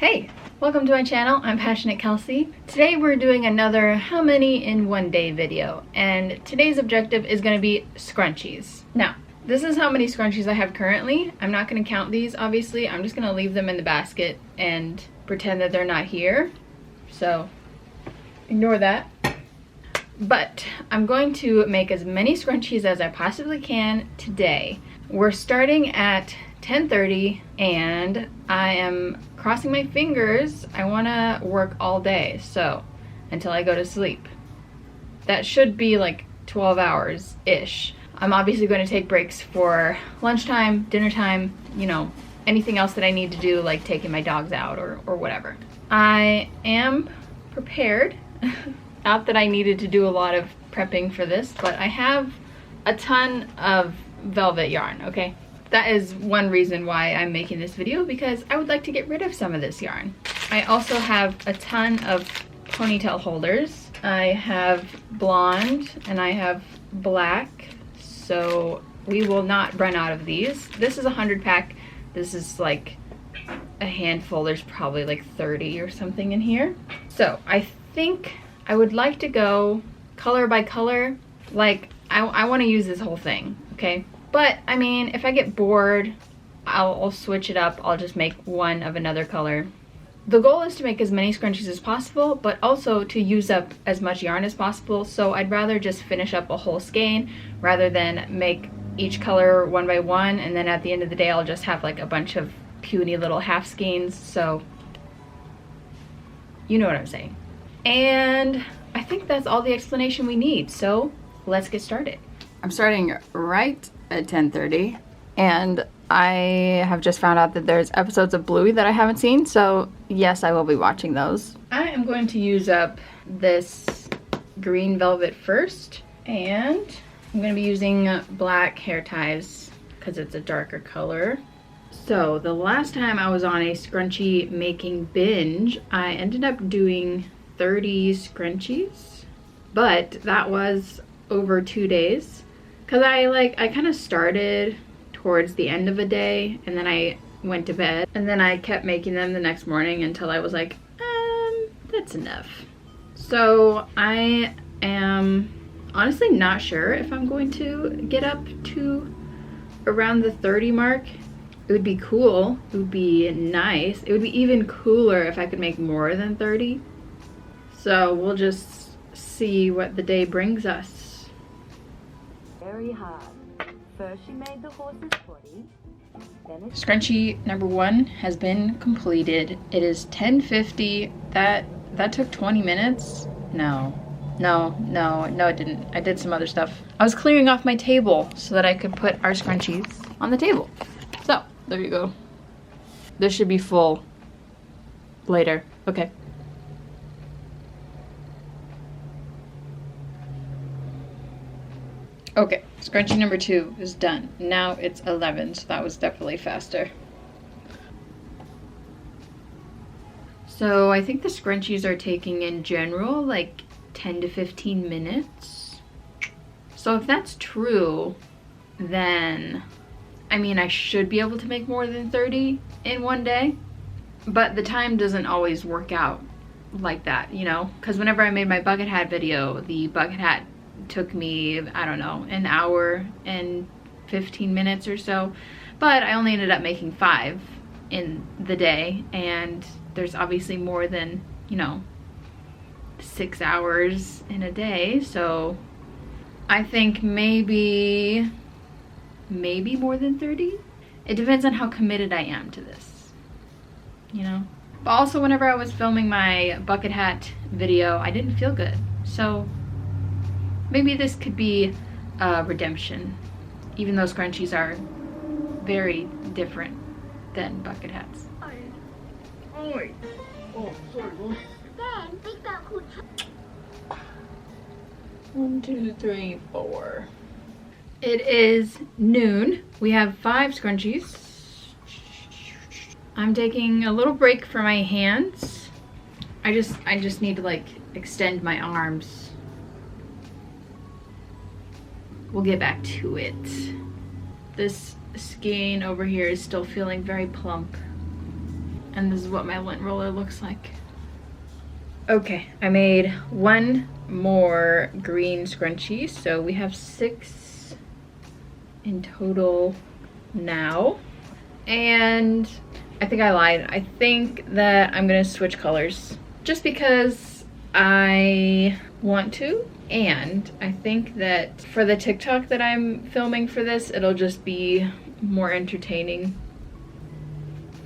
Hey, welcome to my channel. I'm Passionate Kelsie. Today we're doing another how many in one day video, and today's objective is going to be scrunchies. Now, this is how many scrunchies I have currently. I'm not going to count these, obviously. I'm just going to leave them in the basket and pretend that they're not here. So, ignore that. But I'm going to make as many scrunchies as I possibly can today. We're starting at 10:30 and I am crossing my fingers. I want to work all day, so until I go to sleep. That should be like 12 hours-ish. I'm obviously going to take breaks for lunchtime, dinner time, you know, anything else that I need to do, like taking my dogs out or whatever. I am prepared. Not that I needed to do a lot of prepping for this, but I have a ton of velvet yarn, okay? That is one reason why I'm making this video, because I would like to get rid of some of this yarn. I also have a ton of ponytail holders. I have blonde and I have black, so we will not run out of these. This is a 100 pack. This is like a handful. There's probably like 30 or something in here. So I think I would like to go color by color. Like I want to use this whole thing, okay? But I mean, if I get bored, I'll switch it up. I'll just make one of another color. The goal is to make as many scrunchies as possible, but also to use up as much yarn as possible. So I'd rather just finish up a whole skein rather than make each color one by one, and then at the end of the day I'll just have like a bunch of puny little half skeins. So you know what I'm saying. And I think that's all the explanation we need, so let's get started. I'm starting right at 10:30, and I have just found out that there's episodes of Bluey that I haven't seen, so yes, I will be watching those. I am going to use up this green velvet first, and I'm going to be using black hair ties because it's a darker color. So the last time I was on a scrunchie making binge, I ended up doing 30 scrunchies, but that was over 2 days, because I kind of started towards the end of a day and then I went to bed, and then I kept making them the next morning until I was like, that's enough. So I am honestly not sure if I'm going to get up to around the 30 mark. It would be cool, it would be nice, it would be even cooler if I could make more than 30. So we'll just see what the day brings us. Very hard. First she made the horse's body. Then Scrunchie number 1 has been completed. It is 10:50. That took 20 minutes? No, it didn't. I did some other stuff. I was clearing off my table so that I could put our scrunchies on the table. So, there you go. This should be full later. Okay. Okay, scrunchie number 2 is done. Now it's 11, so that was definitely faster. So I think the scrunchies are taking in general like 10 to 15 minutes. So if that's true, then I mean I should be able to make more than 30 in one day, but the time doesn't always work out like that, you know? Because whenever I made my bucket hat video, the bucket hat took me, I don't know, an hour and 15 minutes or so, but I only ended up making 5 in the day, and there's obviously more than, you know, 6 hours in a day, so I think maybe more than 30. It depends on how committed I am to this, you know? But also, whenever I was filming my bucket hat video, I didn't feel good, so maybe this could be a redemption, even though scrunchies are very different than bucket hats. Oh, sorry, boss. One, two, three, 4. It is noon. We have 5 scrunchies. I'm taking a little break for my hands. I just need to like extend my arms. We'll get back to it. This skein over here is still feeling very plump. And this is what my lint roller looks like. Okay, I made one more green scrunchie, so we have 6 in total now. And I think I lied. I think that I'm gonna switch colors just because I want to. And I think that for the TikTok that I'm filming for this, it'll just be more entertaining.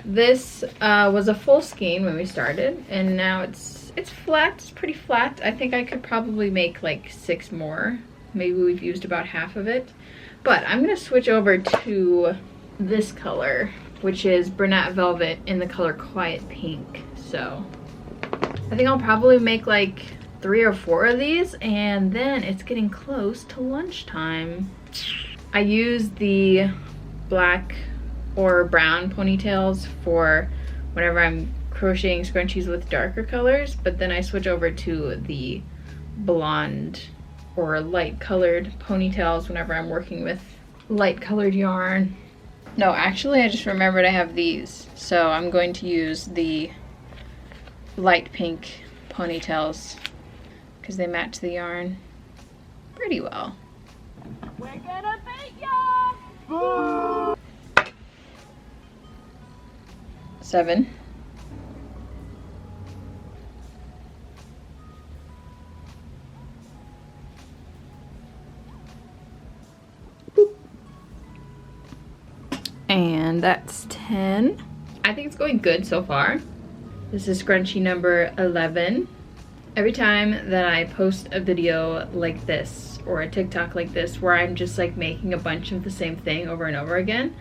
This was a full skein when we started, and now it's flat. It's pretty flat. I think I could probably make like 6 more. Maybe we've used about half of it. But I'm gonna switch over to this color, which is Brunette Velvet in the color Quiet Pink. So I think I'll probably make like 3 or 4 of these, and then it's getting close to lunchtime. I use the black or brown ponytails for whenever I'm crocheting scrunchies with darker colors, but then I switch over to the blonde or light colored ponytails whenever I'm working with light colored yarn. No, actually I just remembered I have these, so I'm going to use the light pink ponytails because they match the yarn pretty well. We're gonna beat ya! 7. And that's 10. I think it's going good so far. This is scrunchie number 11. Every time that I post a video like this or a TikTok like this where I'm just like making a bunch of the same thing over and over again,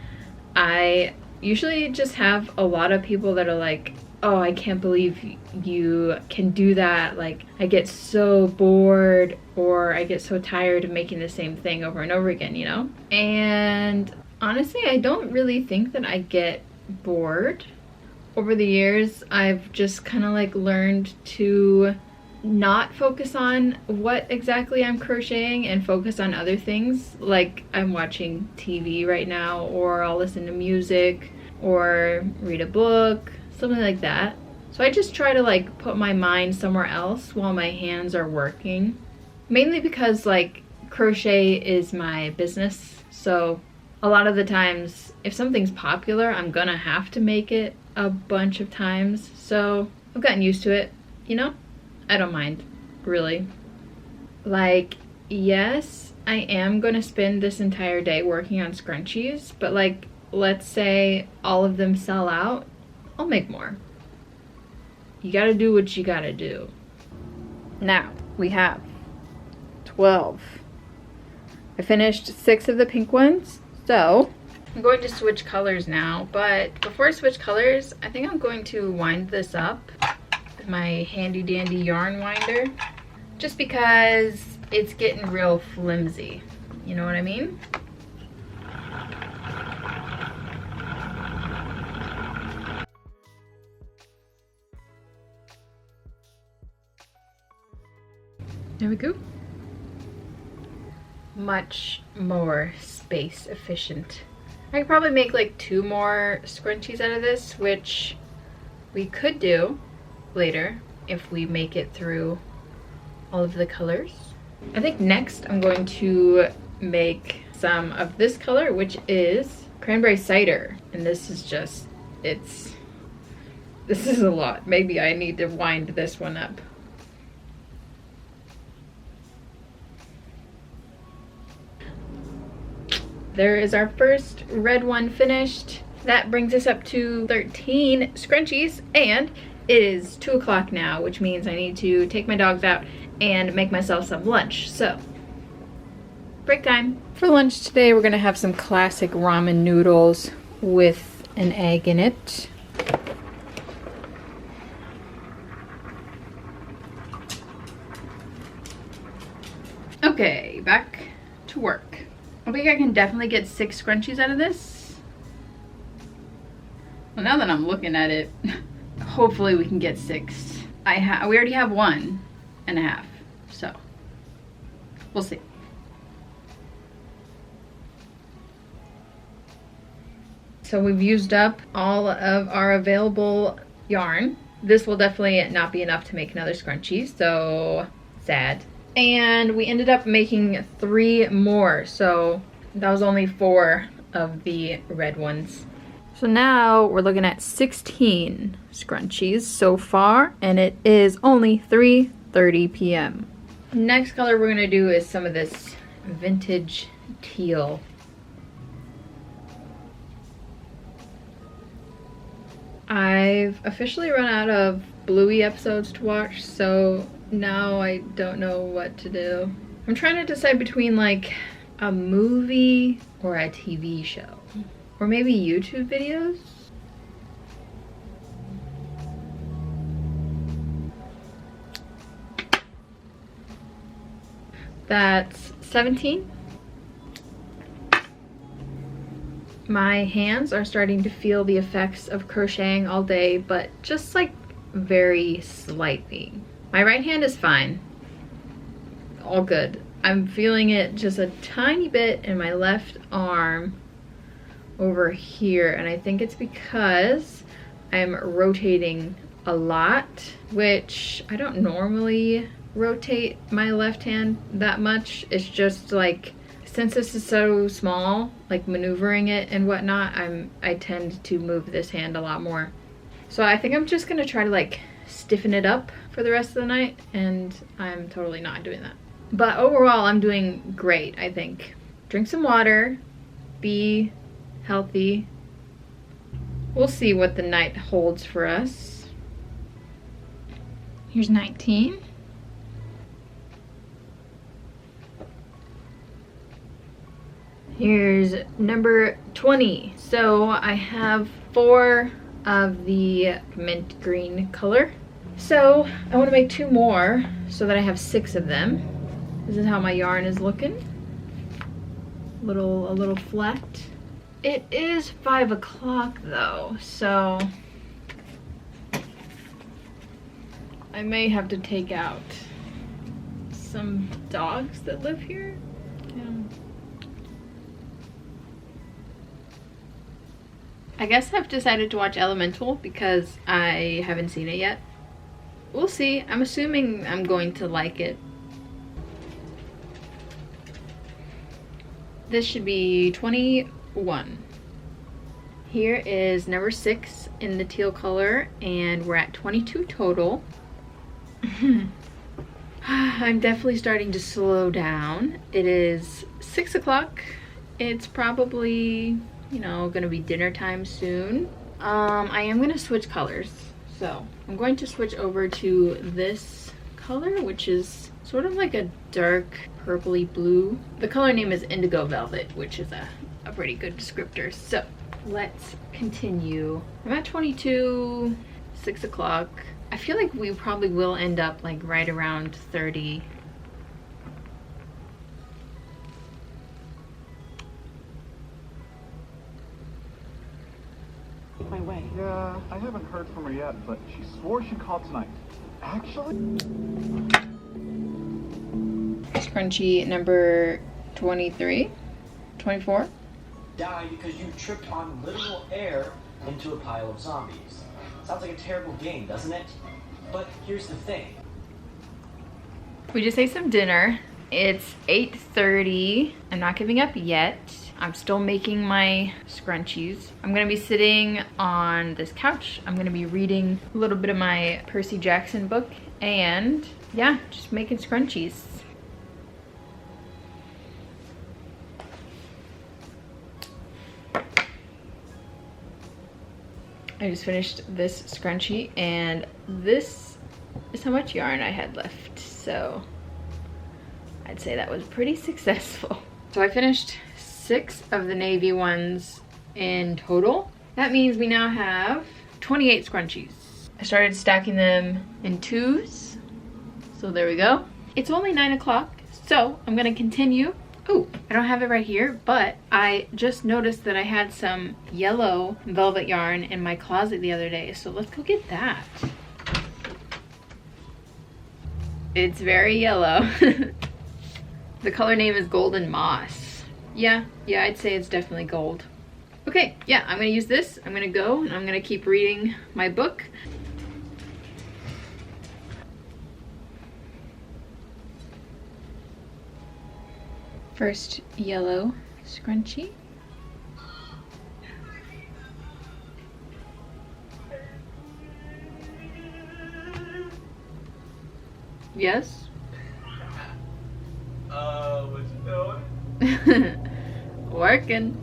I usually just have a lot of people that are like, oh, I can't believe you can do that. Like, I get so bored, or I get so tired of making the same thing over and over again, you know? And honestly, I don't really think that I get bored. Over the years, I've just kind of like learned to not focus on what exactly I'm crocheting and focus on other things. Like I'm watching TV right now, or I'll listen to music or read a book, something like that. So I just try to like put my mind somewhere else while my hands are working. Mainly because like crochet is my business, so a lot of the times if something's popular, I'm gonna have to make it a bunch of times. So I've gotten used to it, you know? I don't mind, really. Like, yes, I am gonna spend this entire day working on scrunchies, but like, let's say all of them sell out, I'll make more. You gotta do what you gotta do. Now, we have 12. I finished 6 of the pink ones, so I'm going to switch colors now, but before I switch colors, I think I'm going to wind this up with my handy dandy yarn winder, just because it's getting real flimsy. You know what I mean? There we go. Much more space efficient. I could probably make like 2 more scrunchies out of this, which we could do later if we make it through all of the colors. I think next I'm going to make some of this color, which is cranberry cider. And this is just, this is a lot. Maybe I need to wind this one up. There is our first red one finished. That brings us up to 13 scrunchies, and it is 2 o'clock now, which means I need to take my dogs out and make myself some lunch. So, break time. For lunch today, we're gonna have some classic ramen noodles with an egg in it. Okay, back to work. I think I can definitely get 6 scrunchies out of this. Well, now that I'm looking at it, hopefully we can get 6. We already have 1.5, so we'll see. So we've used up all of our available yarn. This will definitely not be enough to make another scrunchie, so sad. And we ended up making 3 more, so that was only 4 of the red ones. So now we're looking at 16 scrunchies so far, and it is only 3:30 p.m. Next color we're gonna do is some of this vintage teal. I've officially run out of Bluey episodes to watch, so now I don't know what to do. I'm trying to decide between like a movie or a TV show, or maybe YouTube videos. That's 17. My hands are starting to feel the effects of crocheting all day, but just like very slightly. My right hand is fine. All good. I'm feeling it just a tiny bit in my left arm over here, and I think it's because I'm rotating a lot, which I don't normally rotate my left hand that much. It's just like, since this is so small, like maneuvering it and whatnot, I tend to move this hand a lot more. So I think I'm just gonna try to like stiffen it up for the rest of the night, and I'm totally not doing that. But overall, I'm doing great, I think. Drink some water, be healthy. We'll see what the night holds for us. Here's 19. Here's number 20. So I have 4 of the mint green color. So I want to make 2 more so that I have 6 of them. This is how my yarn is looking. A little flat. It is 5 o'clock though, so I may have to take out some dogs that live here. Yeah. I guess I've decided to watch Elemental because I haven't seen it yet. We'll see. I'm assuming I'm going to like it. This should be 21. Here is number 6 in the teal color, and we're at 22 total. I'm definitely starting to slow down. It is 6 o'clock. It's probably, you know, gonna be dinner time soon. I am gonna switch colors. So I'm going to switch over to this color, which is sort of like a dark purpley blue. The color name is Indigo Velvet, which is a pretty good descriptor. So let's continue. I'm at 22, 6 o'clock. I feel like we probably will end up like right around 30. My way. Yeah, I haven't heard from her yet, but she swore she called tonight. Actually? Scrunchie number 23, 24. Die because you tripped on literal air into a pile of zombies. Sounds like a terrible game, doesn't it? But here's the thing. We just ate some dinner. It's 8:30. I'm not giving up yet. I'm still making my scrunchies. I'm gonna be sitting on this couch. I'm gonna be reading a little bit of my Percy Jackson book, and yeah, just making scrunchies. I just finished this scrunchie, and this is how much yarn I had left, so I'd say that was pretty successful. So I finished 6 of the navy ones in total. That means we now have 28 scrunchies. I started stacking them in 2s, so there we go. It's only 9 o'clock, so I'm gonna continue. Oh, I don't have it right here, but I just noticed that I had some yellow velvet yarn in my closet the other day, so let's go get that. It's very yellow. The color name is Golden Moss. Yeah, I'd say it's definitely gold. Okay, yeah, I'm gonna use this. I'm gonna go and I'm gonna keep reading my book. First yellow scrunchie. Yes? What you doing? Working.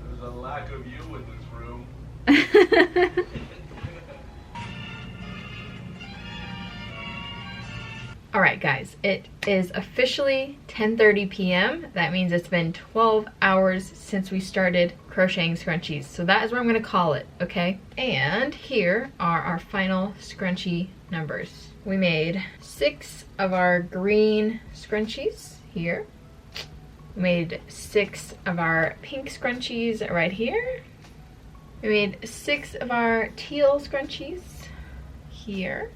There's a lack of you in this room. Alright guys, it is officially 10:30 p.m. That means it's been 12 hours since we started crocheting scrunchies. So that is what I'm going to call it, okay? And here are our final scrunchie numbers. We made 6 of our green scrunchies here. We made 6 of our pink scrunchies right here. We made 6 of our teal scrunchies here.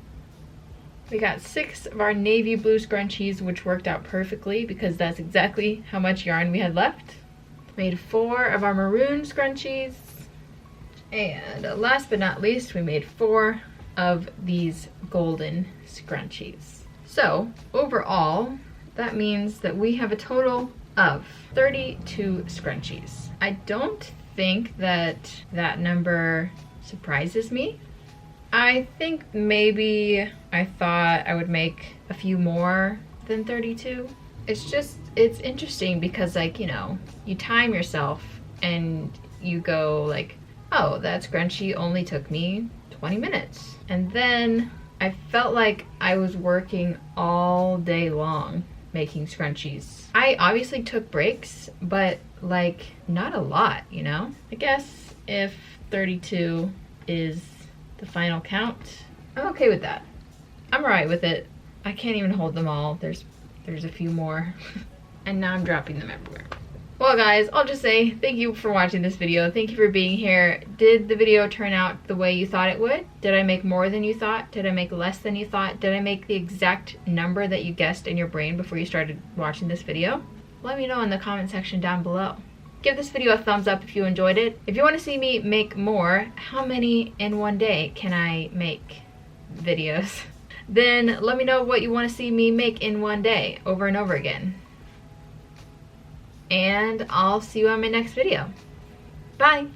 We got 6 of our navy blue scrunchies, which worked out perfectly because that's exactly how much yarn we had left. Made 4 of our maroon scrunchies. And last but not least, we made 4 of these golden scrunchies. So overall, that means that we have a total of 32 scrunchies. I don't think that that number surprises me. I think maybe I thought I would make a few more than 32. It's interesting because, like, you know, you time yourself and you go like, oh, that scrunchie only took me 20 minutes. And then I felt like I was working all day long making scrunchies. I obviously took breaks, but like not a lot, you know? I guess if 32 is the final count, I'm okay with that. I'm alright with it. I can't even hold them all. There's a few more. And now I'm dropping them everywhere. Well guys, I'll just say thank you for watching this video. Thank you for being here. Did the video turn out the way you thought it would? Did I make more than you thought? Did I make less than you thought? Did I make the exact number that you guessed in your brain before you started watching this video? Let me know in the comment section down below. Give this video a thumbs up if you enjoyed it. If you want to see me make more, how many in one day can I make videos? Then let me know what you want to see me make in one day over and over again. And I'll see you on my next video. Bye!